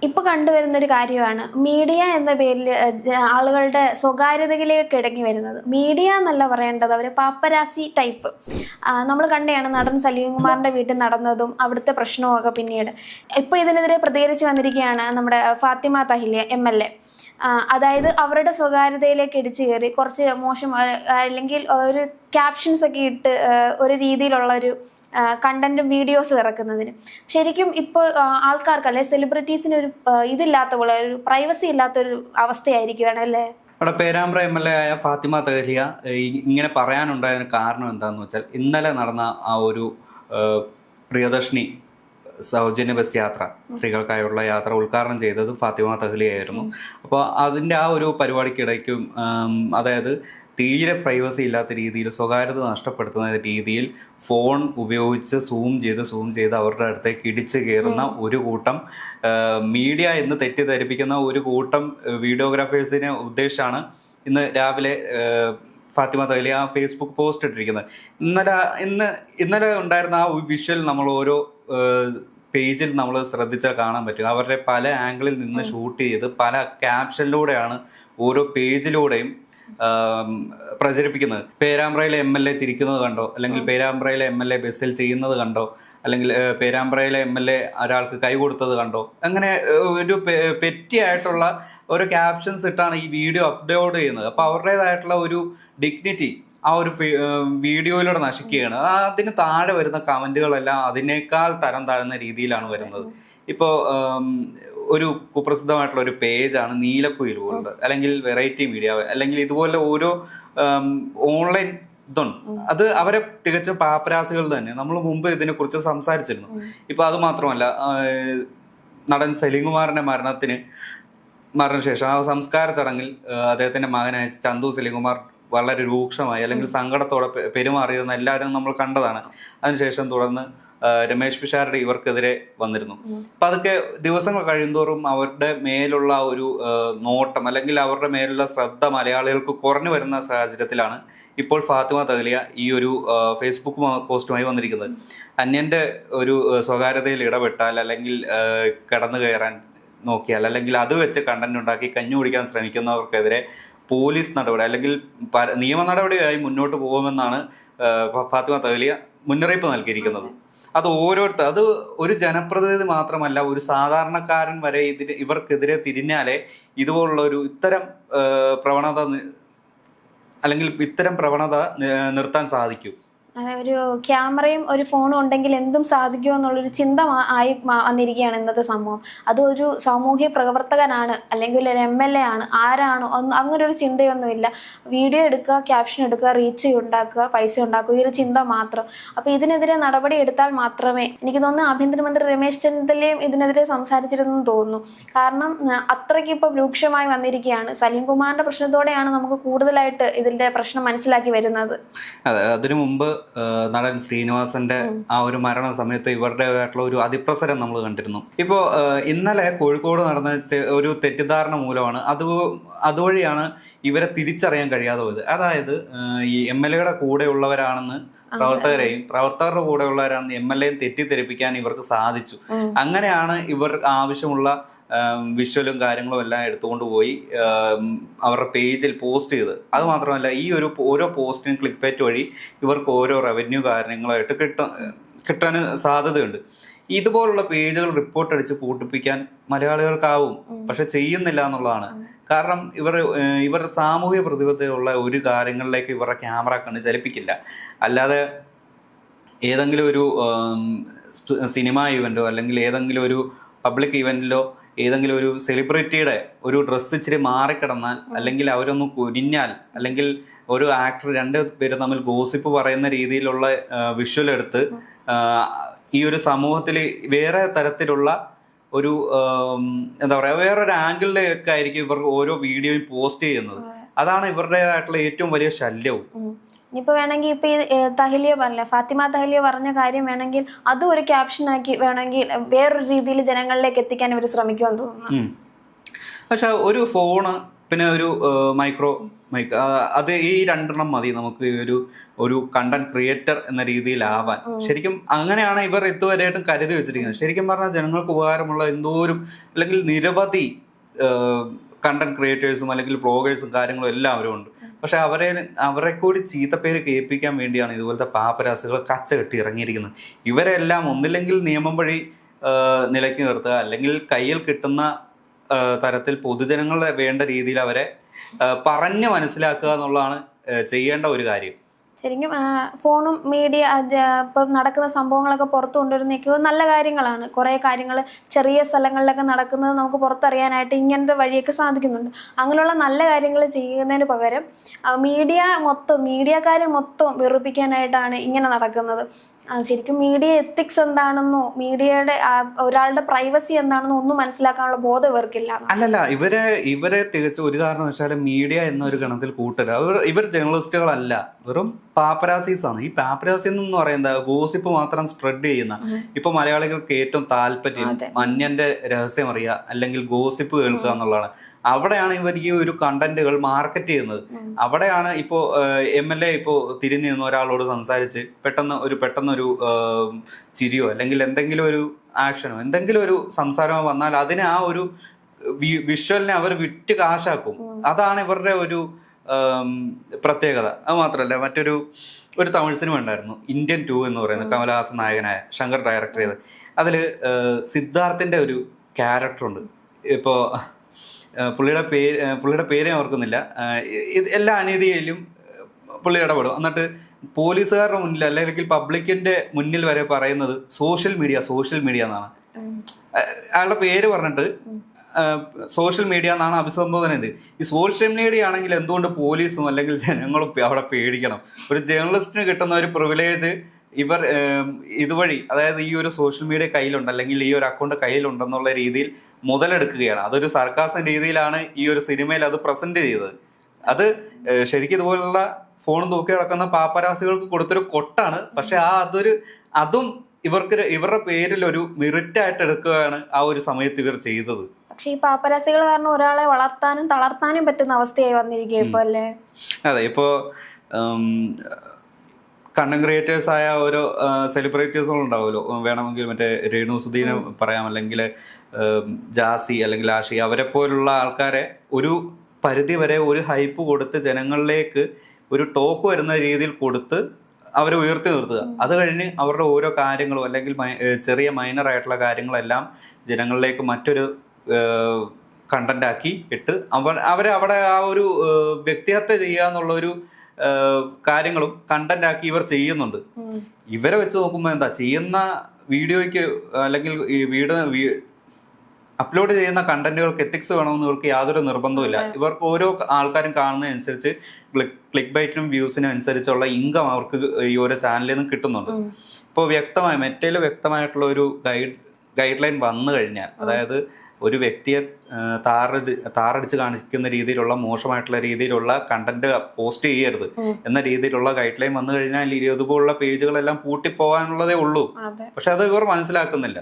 ഇപ്പോൾ കണ്ടുവരുന്നൊരു കാര്യമാണ് മീഡിയ എന്ന പേരിൽ ആളുകളുടെ സ്വകാര്യതയിലേക്ക് ഇടങ്ങി വരുന്നത്. മീഡിയ എന്നല്ല പറയേണ്ടത്, അവർ പാപ്പരാസി ടൈപ്പ്. നമ്മൾ കണ്ടെയാണ് നടൻ സലീം കുമാറിൻ്റെ വീട്ടിൽ നടന്നതും അവിടുത്തെ പ്രശ്നവുമൊക്കെ. പിന്നീട് ഇപ്പോൾ ഇതിനെതിരെ പ്രതികരിച്ച് വന്നിരിക്കുകയാണ് നമ്മുടെ ഫാത്തിമ തഹ്ലിയ MLA. അതായത് അവരുടെ സ്വകാര്യതയിലേക്ക് ഇടിച്ചു കയറി കുറച്ച് മോശം അല്ലെങ്കിൽ ഒരു ക്യാപ്ഷൻസ് ഒക്കെ ഇട്ട് ഒരു രീതിയിലുള്ള ഒരു കണ്ടന്റും വീഡിയോസ് ഇറക്കുന്നതിന് ശരിക്കും ഇപ്പോൾ ആൾക്കാർക്ക് അല്ലെ സെലിബ്രിറ്റീസിന് ഒരു ഇതില്ലാത്ത പോലെ ഒരു പ്രൈവസി ഇല്ലാത്തൊരു അവസ്ഥയായിരിക്കുകയാണ് അല്ലേ? അവിടെ പേരാമ്പ്ര MLA ആയ ഫാത്തിമ തഹ്ലിയ ഇങ്ങനെ പറയാനുണ്ടായതിന് കാരണം എന്താണെന്ന് വെച്ചാൽ ഇന്നലെ നടന്ന ആ ഒരു പ്രിയദർശിനി സൗജന്യ ബസ് യാത്ര, സ്ത്രീകൾക്കായുള്ള യാത്ര ഉദ്ഘാടനം ചെയ്തത് ഫാത്തിമ തഹ്ലിയായിരുന്നു. അപ്പോൾ അതിൻ്റെ ആ ഒരു പരിപാടിക്കിടയ്ക്കും അതായത് തീരെ പ്രൈവസി ഇല്ലാത്ത രീതിയിൽ സ്വകാര്യത നഷ്ടപ്പെടുത്തുന്ന രീതിയിൽ ഫോൺ ഉപയോഗിച്ച് സൂം ചെയ്ത് അവരുടെ അടുത്തേക്ക് ഇടിച്ചു കയറുന്ന ഒരു കൂട്ടം മീഡിയ എന്ന് തെറ്റിദ്ധരിപ്പിക്കുന്ന ഒരു കൂട്ടം വീഡിയോഗ്രാഫേഴ്സിനെ ഉദ്ദേശിച്ചാണ് ഇന്ന് രാവിലെ ഫാത്തിമ തഹ്ലിയ ഫേസ്ബുക്ക് പോസ്റ്റ് ഇട്ടിരിക്കുന്നത്. ഇന്നലെ ഉണ്ടായിരുന്ന ആ വിഷ്വൽ നമ്മൾ ഓരോ പേജിൽ നമ്മൾ ശ്രദ്ധിച്ചാൽ കാണാൻ പറ്റും. അവരുടെ പല ആംഗിളിൽ നിന്ന് ഷൂട്ട് ചെയ്ത് പല ക്യാപ്ഷനിലൂടെയാണ് ഓരോ പേജിലൂടെയും പ്രചരിപ്പിക്കുന്നത്. പേരാമ്പ്രയിലെ MLA ചിരിക്കുന്നത് കണ്ടോ, അല്ലെങ്കിൽ പേരാമ്പ്രയിലെ MLA ബസ്സിൽ ചെയ്യുന്നത് കണ്ടോ, അല്ലെങ്കിൽ പേരാമ്പ്രയിലെ MLA ഒരാൾക്ക് കൈ കൊടുത്തത് കണ്ടോ, അങ്ങനെ ഒരു പെറ്റിയായിട്ടുള്ള ഓരോ ക്യാപ്ഷൻസ് ഇട്ടാണ് ഈ വീഡിയോ അപ്ലോഡ് ചെയ്യുന്നത്. അപ്പോൾ അവരുടേതായിട്ടുള്ള ഒരു ഡിഗ്നിറ്റി ആ ഒരു വീഡിയോയിലൂടെ നശിക്കുകയാണ്. അതിന് താഴെ വരുന്ന കമന്റുകളെല്ലാം അതിനേക്കാൾ തരം താഴ്ന്ന രീതിയിലാണ് വരുന്നത്. ഇപ്പോൾ ഒരു കുപ്രസിദ്ധമായിട്ടുള്ള ഒരു പേജാണ് നീലക്കുയിൽ പോലുള്ളത്, അല്ലെങ്കിൽ വെറൈറ്റി മീഡിയ, അല്ലെങ്കിൽ ഇതുപോലെ ഓരോ ഓൺലൈൻ ഇതുണ്ട്. അത് അവരെ തികച്ചും പാപ്പരാസികൾ തന്നെ. നമ്മൾ മുമ്പ് ഇതിനെക്കുറിച്ച് സംസാരിച്ചിരുന്നു. ഇപ്പൊ അത് മാത്രമല്ല, നടൻ സലീം കുമാറിന്റെ മരണശേഷം ആ സംസ്കാര ചടങ്ങിൽ അദ്ദേഹത്തിന്റെ മകനായ ചന്തു സലീം കുമാർ വളരെ രൂക്ഷമായി അല്ലെങ്കിൽ സങ്കടത്തോടെ പെരുമാറിയതെന്ന് എല്ലാവരും നമ്മൾ കണ്ടതാണ്. അതിനുശേഷം തുടർന്ന് രമേശ് പിഷാരടി ഇവർക്കെതിരെ വന്നിരുന്നു. അപ്പൊ അതൊക്കെ ദിവസങ്ങൾ കഴിയുന്തോറും അവരുടെ മേലുള്ള ഒരു നോട്ടം അല്ലെങ്കിൽ അവരുടെ മേലുള്ള ശ്രദ്ധ മലയാളികൾക്ക് കുറഞ്ഞു വരുന്ന സാഹചര്യത്തിലാണ് ഇപ്പോൾ ഫാത്തിമ തഹ്ലിയ ഈ ഒരു ഫേസ്ബുക്ക് പോസ്റ്റുമായി വന്നിരിക്കുന്നത്. അന്യന്റെ ഒരു സ്വകാര്യതയിൽ ഇടപെട്ടാൽ അല്ലെങ്കിൽ കടന്നു കയറാൻ നോക്കിയാൽ അല്ലെങ്കിൽ അത് വെച്ച് കണ്ടന്റ് ഉണ്ടാക്കി കഞ്ഞു കുടിക്കാൻ ശ്രമിക്കുന്നവർക്കെതിരെ പോലീസ് നടപടി അല്ലെങ്കിൽ നിയമ നടപടിയായി മുന്നോട്ട് പോകുമെന്നാണ് ഫാത്തിമ തഹ്ലിയ മുന്നറിയിപ്പ് നൽകിയിരിക്കുന്നത്. അത് അത് ഒരു ജനപ്രതിനിധി മാത്രമല്ല, ഒരു സാധാരണക്കാരൻ വരെ ഇവർക്കെതിരെ തിരിഞ്ഞാലേ ഇതുപോലുള്ള ഒരു ഇത്തരം പ്രവണത നിർത്താൻ സാധിക്കൂ. ഒരു ക്യാമറയും ഒരു ഫോണും ഉണ്ടെങ്കിൽ എന്തും സാധിക്കുമോ എന്നുള്ളൊരു ചിന്ത ആയി വന്നിരിക്കുകയാണ് ഇന്നത്തെ സംഭവം. അതൊരു സാമൂഹ്യ പ്രവർത്തകനാണ് അല്ലെങ്കിൽ ഒരു MLA ആണ്, ആരാണോ അങ്ങനെ ഒരു ചിന്തയൊന്നുമില്ല. വീഡിയോ എടുക്കുക, ക്യാപ്ഷൻ എടുക്കുക, റീച്ച് ഉണ്ടാക്കുക, പൈസ ഉണ്ടാക്കുക, ഈ ഒരു ചിന്ത മാത്രം. അപ്പോൾ ഇതിനെതിരെ നടപടി എടുത്താൽ മാത്രമേ, എനിക്ക് തോന്നുന്നു ആഭ്യന്തരമന്ത്രി രമേശ് ചെന്നിത്തലയും ഇതിനെതിരെ സംസാരിച്ചിരുന്നെന്ന് തോന്നുന്നു. കാരണം അത്രയ്ക്ക് ഇപ്പോൾ രൂക്ഷമായി വന്നിരിക്കുകയാണ്. സലീം കുമാറിന്റെ പ്രശ്നത്തോടെയാണ് നമുക്ക് കൂടുതലായിട്ട് ഇതിന്റെ പ്രശ്നം മനസ്സിലാക്കി വരുന്നത്. അതെ, അതിനു മുമ്പ് നടൻ ശ്രീനിവാസന്റെ ആ ഒരു മരണ സമയത്ത് ഇവരുടേതായിട്ടുള്ള ഒരു അതിപ്രസരം നമ്മൾ കണ്ടിരുന്നു. ഇപ്പോ ഇന്നലെ കോഴിക്കോട് നടന്ന ഒരു തെറ്റിദ്ധാരണ മൂലമാണ് അതുവഴിയാണ് ഇവരെ തിരിച്ചറിയാൻ കഴിയാതെ പോയത്. അതായത് ഈ MLAയുടെ കൂടെയുള്ളവരാണെന്ന് പ്രവർത്തകരുടെ കൂടെയുള്ളവരാണെന്ന് MLA തെറ്റിദ്ധരിപ്പിക്കാൻ ഇവർക്ക് സാധിച്ചു. അങ്ങനെയാണ് ഇവർ ആവശ്യമുള്ള വിഷ്വലും കാര്യങ്ങളും എല്ലാം എടുത്തുകൊണ്ട് പോയി അവരുടെ പേജിൽ പോസ്റ്റ് ചെയ്ത്. അത് മാത്രമല്ല, ഈ ഓരോ പോസ്റ്റിനും ക്ലിക്ക് ബൈറ്റ് വഴി ഇവർക്ക് ഓരോ റവന്യൂ കാര്യങ്ങളായിട്ട് കിട്ടാൻ സാധ്യതയുണ്ട്. ഇതുപോലുള്ള പേജുകൾ റിപ്പോർട്ട് അടിച്ച് പൂട്ടിപ്പിക്കാൻ മലയാളികൾക്കാവും, പക്ഷെ ചെയ്യുന്നില്ല എന്നുള്ളതാണ്. കാരണം ഇവർ സാമൂഹ്യ പ്രതിബദ്ധതയുള്ള ഒരു കാര്യങ്ങളിലേക്ക് ഇവരുടെ ക്യാമറ കണ്ട് ചലിപ്പിക്കില്ല. അല്ലാതെ ഏതെങ്കിലും ഒരു സിനിമ ഇവന്റോ അല്ലെങ്കിൽ ഏതെങ്കിലും ഒരു പബ്ലിക് ഇവന്റിലോ ഏതെങ്കിലും ഒരു സെലിബ്രിറ്റിയുടെ ഒരു ഡ്രസ്സ് ഇച്ചിരി മാറിക്കിടന്നാൽ, അല്ലെങ്കിൽ അവരൊന്ന് കുനിഞ്ഞാൽ, അല്ലെങ്കിൽ ഒരു ആക്ടർ പേര് തമ്മിൽ ഗോസിപ്പ് പറയുന്ന രീതിയിലുള്ള വിഷ്വൽ എടുത്ത് ഈ ഒരു സമൂഹത്തിൽ വേറെ തരത്തിലുള്ള ഒരു എന്താ പറയാ, വേറൊരു ആംഗിളിലൊക്കെ ആയിരിക്കും ഇവർ ഓരോ വീഡിയോയും പോസ്റ്റ് ചെയ്യുന്നത്. അതാണ് ഇവരുടേതായിട്ടുള്ള ഏറ്റവും വലിയ ശല്യവും. ഇനിയിപ്പോൾ വേണമെങ്കിൽ ഇപ്പം ഈ തഹ്ലിയ പറഞ്ഞ ഫാത്തിമ തഹ്ലിയ പറഞ്ഞ കാര്യം വേണമെങ്കിൽ അതും ഒരു ക്യാപ്ഷനാക്കി വേണമെങ്കിൽ വേറൊരു രീതിയിൽ ജനങ്ങളിലേക്ക് എത്തിക്കാൻ ഇവർ ശ്രമിക്കുമെന്ന് തോന്നുന്നു. പക്ഷെ ഒരു ഫോണ് പിന്നെ ഒരു മൈക്രോ മൈക്ക്, അത് ഈ 2 മതി നമുക്ക് ഈ ഒരു കണ്ടന്റ് ക്രിയേറ്റർ എന്ന രീതിയിലാവാൻ. ശരിക്കും അങ്ങനെയാണ് ഇവർ ഇതുവരെയായിട്ടും കരുതി വെച്ചിരിക്കുന്നത്. ശരിക്കും പറഞ്ഞാൽ ജനങ്ങൾക്ക് ഉപകാരമുള്ള എന്തോരും അല്ലെങ്കിൽ നിരവധി കണ്ടന്റ് ക്രിയേറ്റേഴ്സും അല്ലെങ്കിൽ വ്ളോഗേഴ്സും കാര്യങ്ങളും എല്ലാവരും ഉണ്ട്. പക്ഷെ അവരെ കൂടി ചീത്തപ്പേര് കേൾപ്പിക്കാൻ വേണ്ടിയാണ് ഇതുപോലത്തെ പാപ്പരാസികൾ കച്ച കെട്ടി ഇറങ്ങിയിരിക്കുന്നത്. ഇവരെല്ലാം ഒന്നില്ലെങ്കിൽ നിയമം വഴി നിലയ്ക്ക് നിർത്തുക, അല്ലെങ്കിൽ കയ്യിൽ കിട്ടുന്ന തരത്തിൽ പൊതുജനങ്ങളെ വേണ്ട രീതിയിൽ അവരെ പറഞ്ഞ് മനസ്സിലാക്കുക എന്നുള്ളതാണ് ചെയ്യേണ്ട ഒരു കാര്യം. ശരിക്കും ഫോണും മീഡിയ ഇപ്പം നടക്കുന്ന സംഭവങ്ങളൊക്കെ പുറത്തു കൊണ്ടുവരുന്നേക്ക് നല്ല കാര്യങ്ങളാണ്. കുറേ കാര്യങ്ങൾ ചെറിയ സ്ഥലങ്ങളിലൊക്കെ നടക്കുന്നത് നമുക്ക് പുറത്തറിയാനായിട്ട് ഇങ്ങനത്തെ വഴിയൊക്കെ സാധിക്കുന്നുണ്ട്. അങ്ങനെയുള്ള നല്ല കാര്യങ്ങൾ ചെയ്യുന്നതിന് പകരം മീഡിയക്കാരെ മൊത്തം വെറുപ്പിക്കാനായിട്ടാണ് ഇങ്ങനെ നടക്കുന്നത്. ശരിക്കും മീഡിയ എത്തിക്സ് എന്താണെന്നോ മീഡിയയുടെ ഒരാളുടെ പ്രൈവസി എന്താണെന്നോ ഒന്നും മനസ്സിലാക്കാനുള്ള ബോധം ഇവർക്കില്ല. അല്ലല്ല, ഇവരെ തികച്ചും ഒരു കാരണവശാലും മീഡിയ എന്നൊരു ഗണത്തിൽ കൂട്ടരുത്. ഇവർ ജേർണലിസ്റ്റുകളല്ല, വെറും പാപ്പരാസീസ് ആണ്. ഈ പാപ്പരാസി എന്ന് പറയുന്നത് ഗോസിപ്പ് മാത്രം സ്പ്രെഡ് ചെയ്യുന്ന, ഇപ്പൊ മലയാളികൾക്ക് ഏറ്റവും താല്പര്യം മഞ്ഞന്റെ രഹസ്യം അറിയുക അല്ലെങ്കിൽ ഗോസിപ്പ് കേൾക്കുക എന്നുള്ളതാണ്. അവിടെയാണ് ഇവർ ഈ ഒരു കണ്ടന്റുകൾ മാർക്കറ്റ് ചെയ്യുന്നത്. അവിടെയാണ് ഇപ്പോ MLA ഇപ്പോ തിരിഞ്ഞു നിന്ന് ഒരാളോട് സംസാരിച്ച് പെട്ടെന്നൊരു ചിരിയോ അല്ലെങ്കിൽ എന്തെങ്കിലും ഒരു ആക്ഷനോ എന്തെങ്കിലും ഒരു സംസാരമോ വന്നാൽ അതിനെ ആ ഒരു വിഷ്വലിനെ അവർ വിറ്റ് കാശാക്കും. അതാണ് ഇവരുടെ ഒരു പ്രത്യേകത. അത് മാത്രമല്ല, മറ്റൊരു തമിഴ് സിനിമ ഉണ്ടായിരുന്നു, ഇന്ത്യൻ 2 എന്ന് പറയുന്നത്, കമലഹാസൻ നായകനായ, ശങ്കർ ഡയറക്ടർ ചെയ്ത്. അതില് സിദ്ധാർത്ഥിന്റെ ഒരു ക്യാരക്ടറുണ്ട്. ഇപ്പോ പുള്ളിയുടെ പേര് ഞാൻ ഓർക്കുന്നില്ല. എല്ലാ അനീതിയിലും പുള്ളി ഇടപെടും. എന്നിട്ട് പോലീസുകാരുടെ മുന്നിൽ അല്ലെങ്കിൽ പബ്ലിക്കിന്റെ മുന്നിൽ വരെ പറയുന്നത് സോഷ്യൽ മീഡിയ എന്നാണ്. അയാളുടെ പേര് പറഞ്ഞിട്ട് സോഷ്യൽ മീഡിയ എന്നാണ് അഭിസംബോധന ചെയ്ത്. ഈ സോഷ്യൽ മീഡിയ ആണെങ്കിൽ എന്തുകൊണ്ട് പോലീസും അല്ലെങ്കിൽ ജനങ്ങളും അവിടെ പേടിക്കണം? ഒരു ജേർണലിസ്റ്റിന് കിട്ടുന്ന ഒരു പ്രിവിലേജ് ഇവർ ഇതുവഴി, അതായത് ഈ ഒരു സോഷ്യൽ മീഡിയ കയ്യിലുണ്ട് അല്ലെങ്കിൽ ഈ ഒരു അക്കൗണ്ട് കയ്യിലുണ്ടെന്നുള്ള രീതിയിൽ മുതലെടുക്കുകയാണ്. അതൊരു സർക്കാസം രീതിയിലാണ് ഈ ഒരു സിനിമയിൽ അത് പ്രസന്റ് ചെയ്തത്. അത് ശരിക്കും ഇതുപോലുള്ള ഫോൺ തൂക്കി കിടക്കുന്ന പാപ്പരാസികൾക്ക് കൊടുത്തൊരു കൊട്ടാണ്. പക്ഷെ അതും ഇവരുടെ പേരിൽ ഒരു മെറിറ്റായിട്ട് എടുക്കുകയാണ് ആ ഒരു സമയത്ത് ഇവർ ചെയ്തത്. പക്ഷെ ഈ പാപ്പരാസികൾ കാരണം ഒരാളെ വളർത്താനും തളർത്താനും പറ്റുന്ന അവസ്ഥയായി വന്നിരിക്കുക ഇപ്പൊ അല്ലേ? അതെ, ഇപ്പോ കണ്ടന്റ് ക്രിയേറ്റേഴ്സ് ആയ ഓരോ സെലിബ്രിറ്റീസുകൾ ഉണ്ടാവുമല്ലോ. വേണമെങ്കിൽ മറ്റേ രേണു സുധീനെ പറയാം, അല്ലെങ്കിൽ ജാസി അല്ലെങ്കിൽ ആഷി, അവരെ പോലുള്ള ആൾക്കാരെ ഒരു പരിധി വരെ ഒരു ഹൈപ്പ് കൊടുത്ത് ജനങ്ങളിലേക്ക് ഒരു ടോക്ക് വരുന്ന രീതിയിൽ കൊടുത്ത് അവരെ ഉയർത്തി നിർത്തുക. അത് കഴിഞ്ഞ് അവരുടെ ഓരോ കാര്യങ്ങളും അല്ലെങ്കിൽ ചെറിയ മൈനർ ആയിട്ടുള്ള കാര്യങ്ങളെല്ലാം ജനങ്ങളിലേക്ക് മറ്റൊരു കണ്ടന്റ് ആക്കി ഇട്ട് അവരെ അവിടെ ആ ഒരു വ്യക്തിഹത്യ ചെയ്യുക എന്നുള്ള ഒരു കാര്യങ്ങളും കണ്ടന്റ് ആക്കി ഇവർ ചെയ്യുന്നുണ്ട്. ഇവരെ വെച്ച് നോക്കുമ്പോൾ എന്താ ചെയ്യുന്ന വീഡിയോയ്ക്ക് അല്ലെങ്കിൽ ഈ അപ്ലോഡ് ചെയ്യുന്ന കണ്ടന്റുകൾക്ക് എത്തിക്സ് വേണമെന്ന് ഇവർക്ക് യാതൊരു നിർബന്ധമില്ല. ഇവർക്ക് ഓരോ ആൾക്കാരും കാണുന്നതനുസരിച്ച് ക്ലിക്ക് ബൈറ്റിനും വ്യൂസിനും അനുസരിച്ചുള്ള ഇൻകം അവർക്ക് ഈ ഓരോ ചാനലിൽ നിന്ന് കിട്ടുന്നുണ്ട്. ഇപ്പോൾ മെറ്റയിൽ വ്യക്തമായിട്ടുള്ള ഒരു ഗൈഡ് ലൈൻ വന്നു കഴിഞ്ഞാൽ, അതായത് ഒരു വ്യക്തിയെ താറടിച്ച് കാണിക്കുന്ന രീതിയിലുള്ള മോശമായിട്ടുള്ള രീതിയിലുള്ള കണ്ടന്റ് പോസ്റ്റ് ചെയ്യരുത് എന്ന രീതിയിലുള്ള ഗൈഡ് ലൈൻ വന്നു കഴിഞ്ഞാൽ ഇതുപോലുള്ള പേജുകളെല്ലാം പൂട്ടിപ്പോകാനുള്ളതേ ഉള്ളൂ. പക്ഷെ അത് ഇവർ മനസ്സിലാക്കുന്നില്ല.